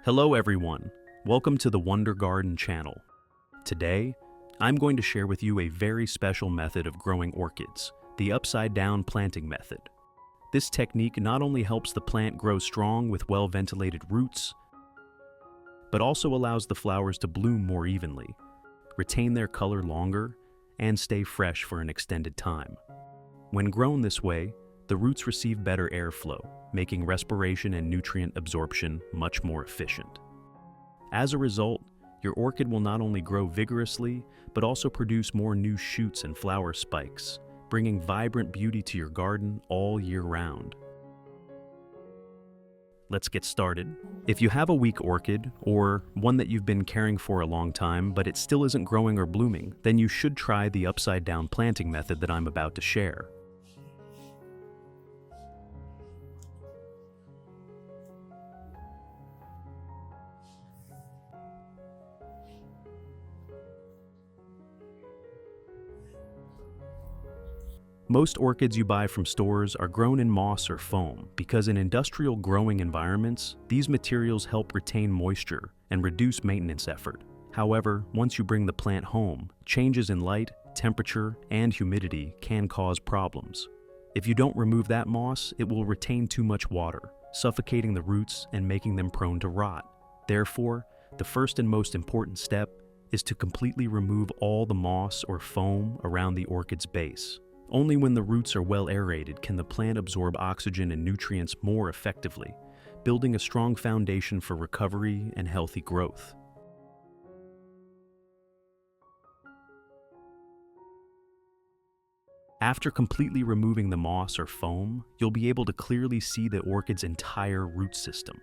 Hello everyone, welcome to the Wonder Garden channel. Today, I'm going to share with you a very special method of growing orchids, the upside-down planting method. This technique not only helps the plant grow strong with well-ventilated roots, but also allows the flowers to bloom more evenly, retain their color longer, and stay fresh for an extended time. When grown this way, the roots receive better airflow, making respiration and nutrient absorption much more efficient. As a result, your orchid will not only grow vigorously, but also produce more new shoots and flower spikes, bringing vibrant beauty to your garden all year round. Let's get started. If you have a weak orchid, or one that you've been caring for a long time, but it still isn't growing or blooming, then you should try the upside-down planting method that I'm about to share. Most orchids you buy from stores are grown in moss or foam because in industrial growing environments, these materials help retain moisture and reduce maintenance effort. However, once you bring the plant home, changes in light, temperature, and humidity can cause problems. If you don't remove that moss, it will retain too much water, suffocating the roots and making them prone to rot. Therefore, the first and most important step is to completely remove all the moss or foam around the orchid's base. Only when the roots are well aerated can the plant absorb oxygen and nutrients more effectively, building a strong foundation for recovery and healthy growth. After completely removing the moss or foam, you'll be able to clearly see the orchid's entire root system.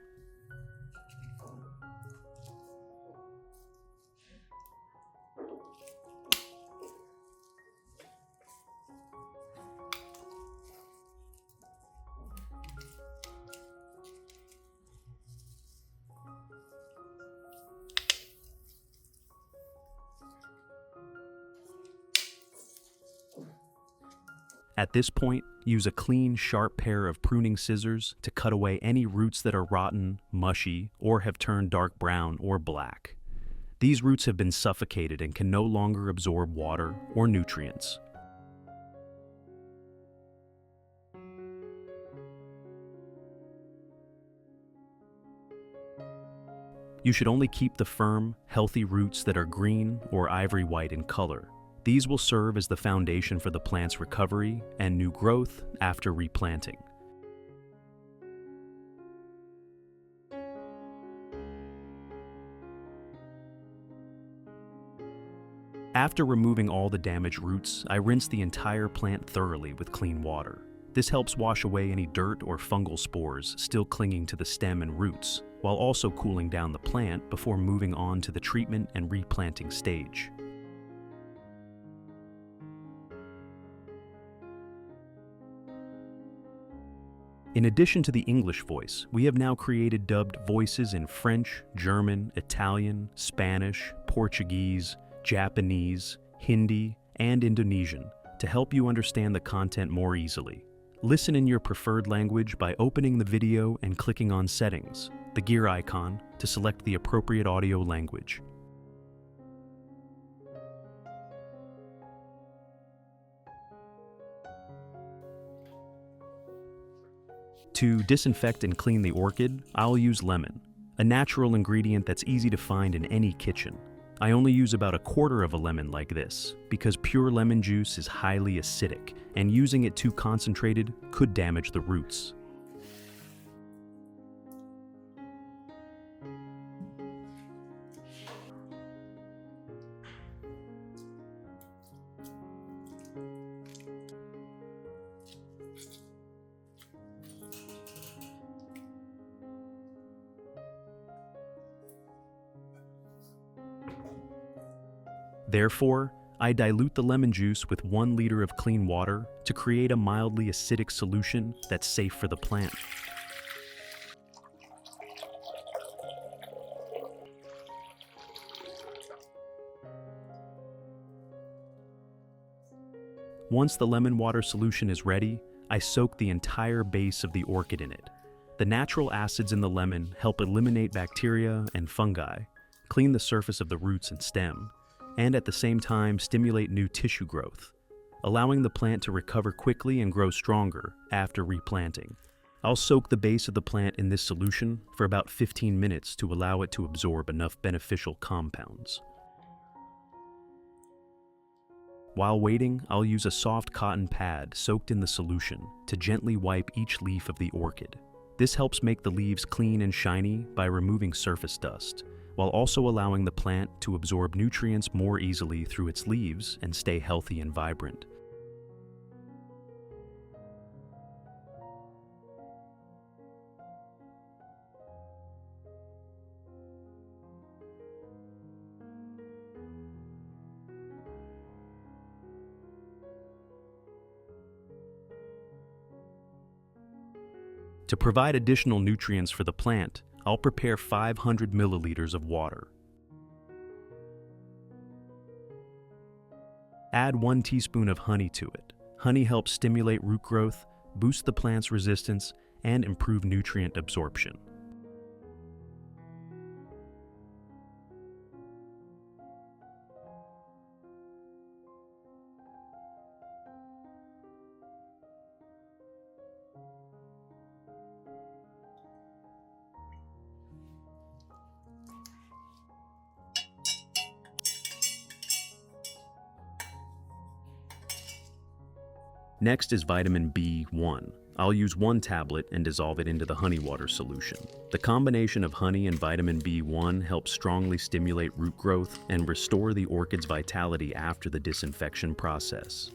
At this point, use a clean, sharp pair of pruning scissors to cut away any roots that are rotten, mushy, or have turned dark brown or black. These roots have been suffocated and can no longer absorb water or nutrients. You should only keep the firm, healthy roots that are green or ivory white in color. These will serve as the foundation for the plant's recovery and new growth after replanting. After removing all the damaged roots, I rinse the entire plant thoroughly with clean water. This helps wash away any dirt or fungal spores still clinging to the stem and roots, while also cooling down the plant before moving on to the treatment and replanting stage. In addition to the English voice, we have now created dubbed voices in French, German, Italian, Spanish, Portuguese, Japanese, Hindi, and Indonesian to help you understand the content more easily. Listen in your preferred language by opening the video and clicking on Settings, the gear icon, to select the appropriate audio language. To disinfect and clean the orchid, I'll use lemon, a natural ingredient that's easy to find in any kitchen. I only use about 1/4 of a lemon like this, because pure lemon juice is highly acidic, and using it too concentrated could damage the roots. Therefore, I dilute the lemon juice with 1 liter of clean water to create a mildly acidic solution that's safe for the plant. Once the lemon water solution is ready, I soak the entire base of the orchid in it. The natural acids in the lemon help eliminate bacteria and fungi, clean the surface of the roots and stem, and at the same time stimulate new tissue growth, allowing the plant to recover quickly and grow stronger after replanting. I'll soak the base of the plant in this solution for about 15 minutes to allow it to absorb enough beneficial compounds. While waiting, I'll use a soft cotton pad soaked in the solution to gently wipe each leaf of the orchid. This helps make the leaves clean and shiny by removing surface dust, while also allowing the plant to absorb nutrients more easily through its leaves and stay healthy and vibrant. To provide additional nutrients for the plant, I'll prepare 500 milliliters of water. Add 1 teaspoon of honey to it. Honey helps stimulate root growth, boost the plant's resistance, and improve nutrient absorption. Next is vitamin B1. I'll use 1 tablet and dissolve it into the honey water solution. The combination of honey and vitamin B1 helps strongly stimulate root growth and restore the orchid's vitality after the disinfection process.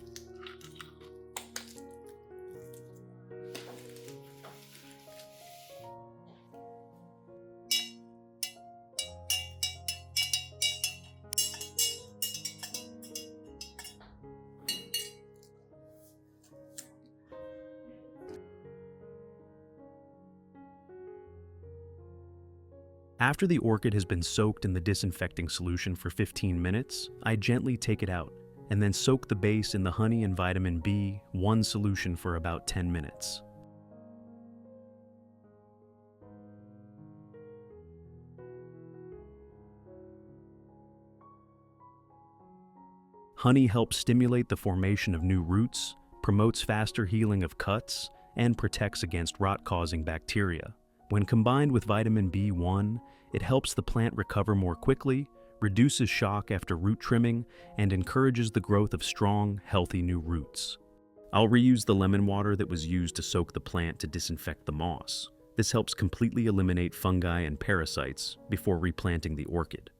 After the orchid has been soaked in the disinfecting solution for 15 minutes, I gently take it out and then soak the base in the honey and vitamin B1 solution for about 10 minutes. Honey helps stimulate the formation of new roots, promotes faster healing of cuts, and protects against rot-causing bacteria. When combined with vitamin B1, it helps the plant recover more quickly, reduces shock after root trimming, and encourages the growth of strong, healthy new roots. I'll reuse the lemon water that was used to soak the plant to disinfect the moss. This helps completely eliminate fungi and parasites before replanting the orchid.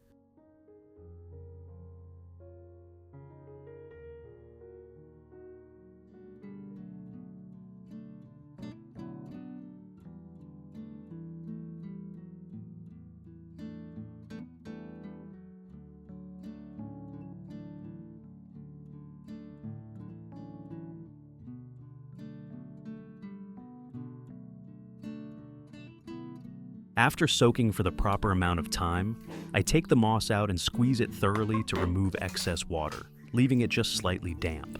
After soaking for the proper amount of time, I take the moss out and squeeze it thoroughly to remove excess water, leaving it just slightly damp.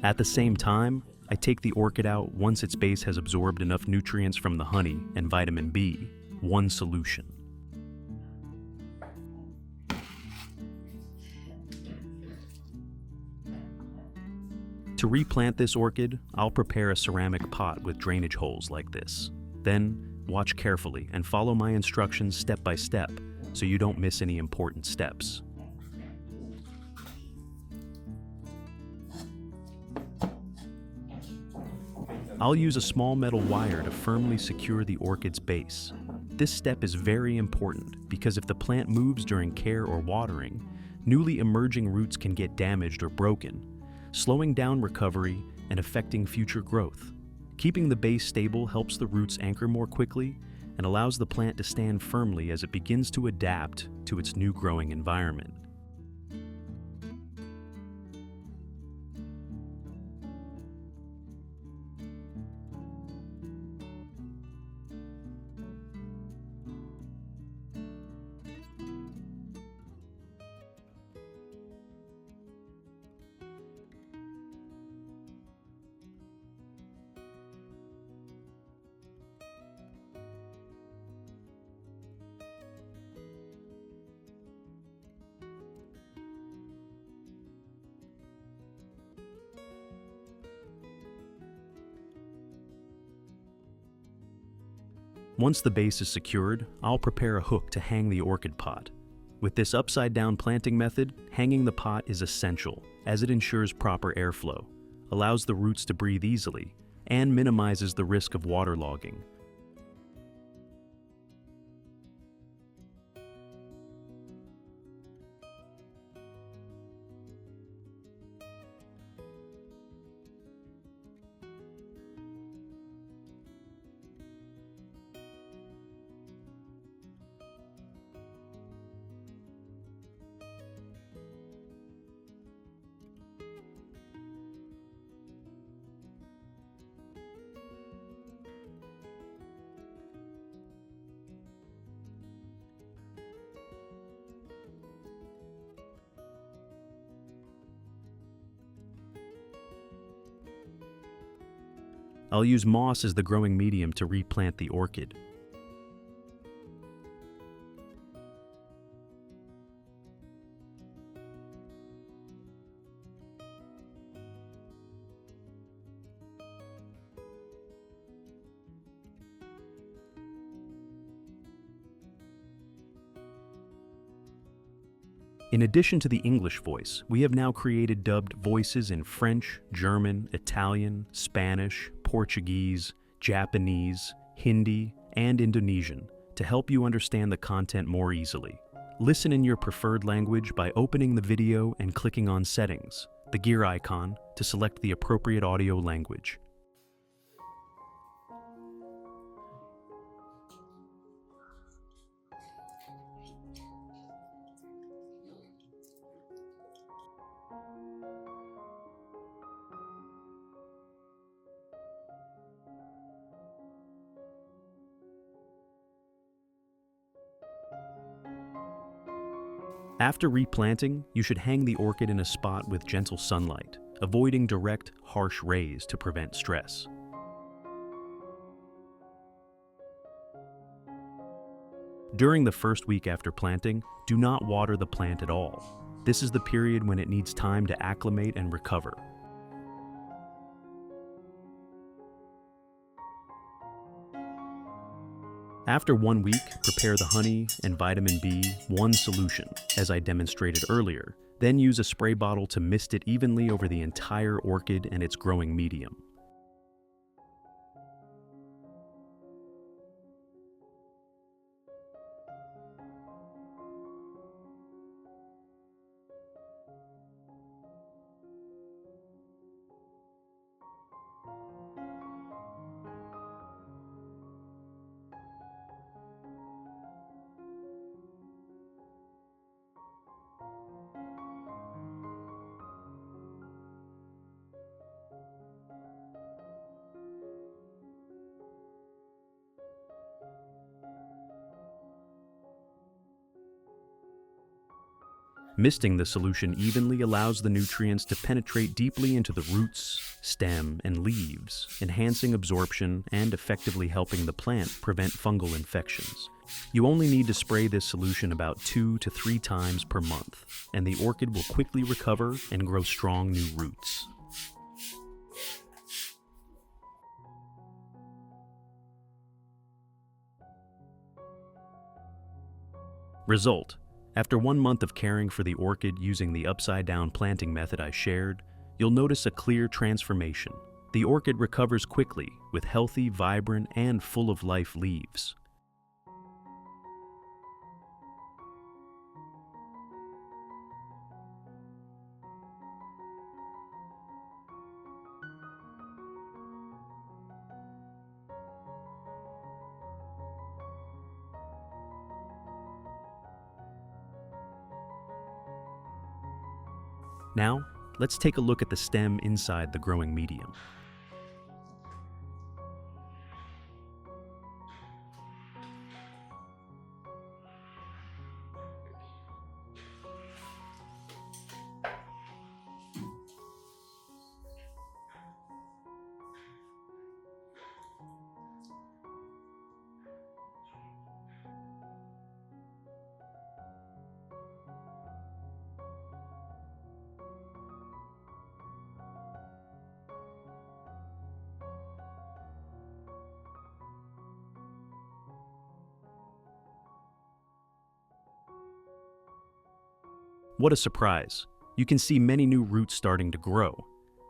At the same time, I take the orchid out once its base has absorbed enough nutrients from the honey and vitamin B1 solution. To replant this orchid, I'll prepare a ceramic pot with drainage holes like this. Then, watch carefully and follow my instructions step by step so you don't miss any important steps. I'll use a small metal wire to firmly secure the orchid's base. This step is very important because if the plant moves during care or watering, newly emerging roots can get damaged or broken, slowing down recovery and affecting future growth. Keeping the base stable helps the roots anchor more quickly, and allows the plant to stand firmly as it begins to adapt to its new growing environment. Once the base is secured, I'll prepare a hook to hang the orchid pot. With this upside-down planting method, hanging the pot is essential, as it ensures proper airflow, allows the roots to breathe easily, and minimizes the risk of waterlogging. I'll use moss as the growing medium to replant the orchid. In addition to the English voice, we have now created dubbed voices in French, German, Italian, Spanish, Portuguese, Japanese, Hindi, and Indonesian to help you understand the content more easily. Listen in your preferred language by opening the video and clicking on Settings, the gear icon, to select the appropriate audio language. After replanting, you should hang the orchid in a spot with gentle sunlight, avoiding direct, harsh rays to prevent stress. During the first week after planting, do not water the plant at all. This is the period when it needs time to acclimate and recover. After 1 week, prepare the honey and vitamin B1 solution, as I demonstrated earlier. Then use a spray bottle to mist it evenly over the entire orchid and its growing medium. Misting the solution evenly allows the nutrients to penetrate deeply into the roots, stem, and leaves, enhancing absorption and effectively helping the plant prevent fungal infections. You only need to spray this solution about 2 to 3 times per month, and the orchid will quickly recover and grow strong new roots. Result: after 1 month of caring for the orchid using the upside-down planting method I shared, you'll notice a clear transformation. The orchid recovers quickly with healthy, vibrant, and full-of-life leaves. Now, let's take a look at the stem inside the growing medium. What a surprise! You can see many new roots starting to grow.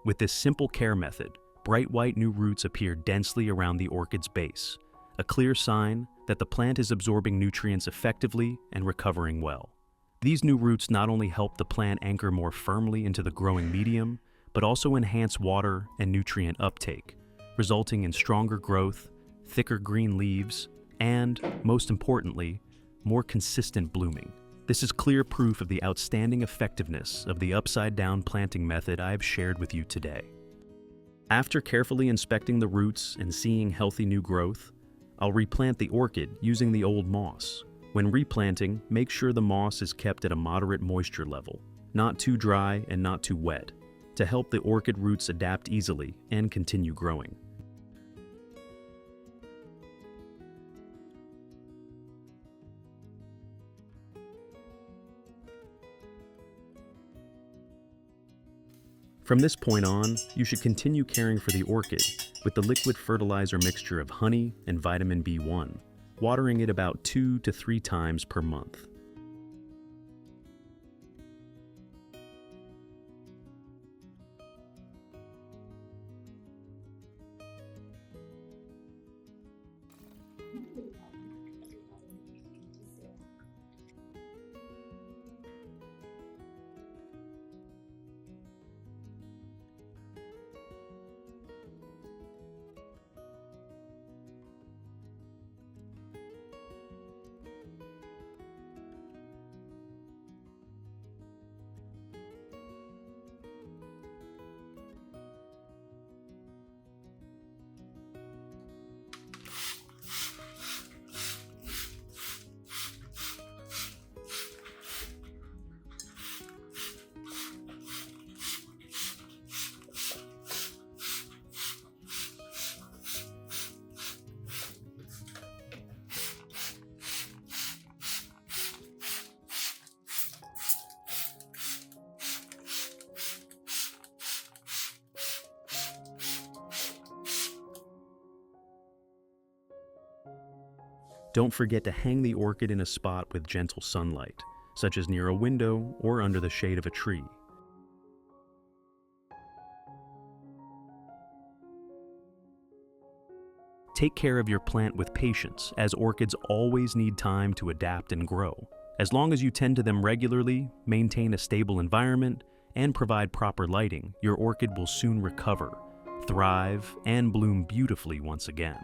With this simple care method, bright white new roots appear densely around the orchid's base, a clear sign that the plant is absorbing nutrients effectively and recovering well. These new roots not only help the plant anchor more firmly into the growing medium, but also enhance water and nutrient uptake, resulting in stronger growth, thicker green leaves, and, most importantly, more consistent blooming. This is clear proof of the outstanding effectiveness of the upside-down planting method I have shared with you today. After carefully inspecting the roots and seeing healthy new growth, I'll replant the orchid using the old moss. When replanting, make sure the moss is kept at a moderate moisture level, not too dry and not too wet, to help the orchid roots adapt easily and continue growing. From this point on, you should continue caring for the orchid with the liquid fertilizer mixture of honey and vitamin B1, watering it about 2 to 3 times per month. Don't forget to hang the orchid in a spot with gentle sunlight, such as near a window or under the shade of a tree. Take care of your plant with patience, as orchids always need time to adapt and grow. As long as you tend to them regularly, maintain a stable environment, and provide proper lighting, your orchid will soon recover, thrive, and bloom beautifully once again.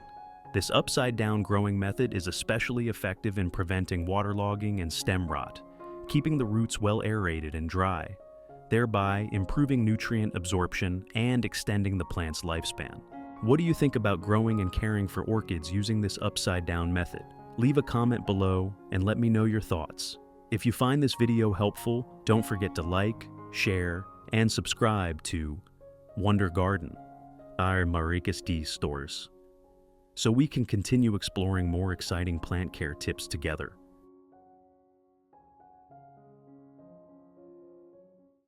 This upside-down growing method is especially effective in preventing waterlogging and stem rot, keeping the roots well aerated and dry, thereby improving nutrient absorption and extending the plant's lifespan. What do you think about growing and caring for orchids using this upside-down method? Leave a comment below and let me know your thoughts. If you find this video helpful, don't forget to like, share, and subscribe to Wonder Garden, our Maricas D stores, so we can continue exploring more exciting plant care tips together.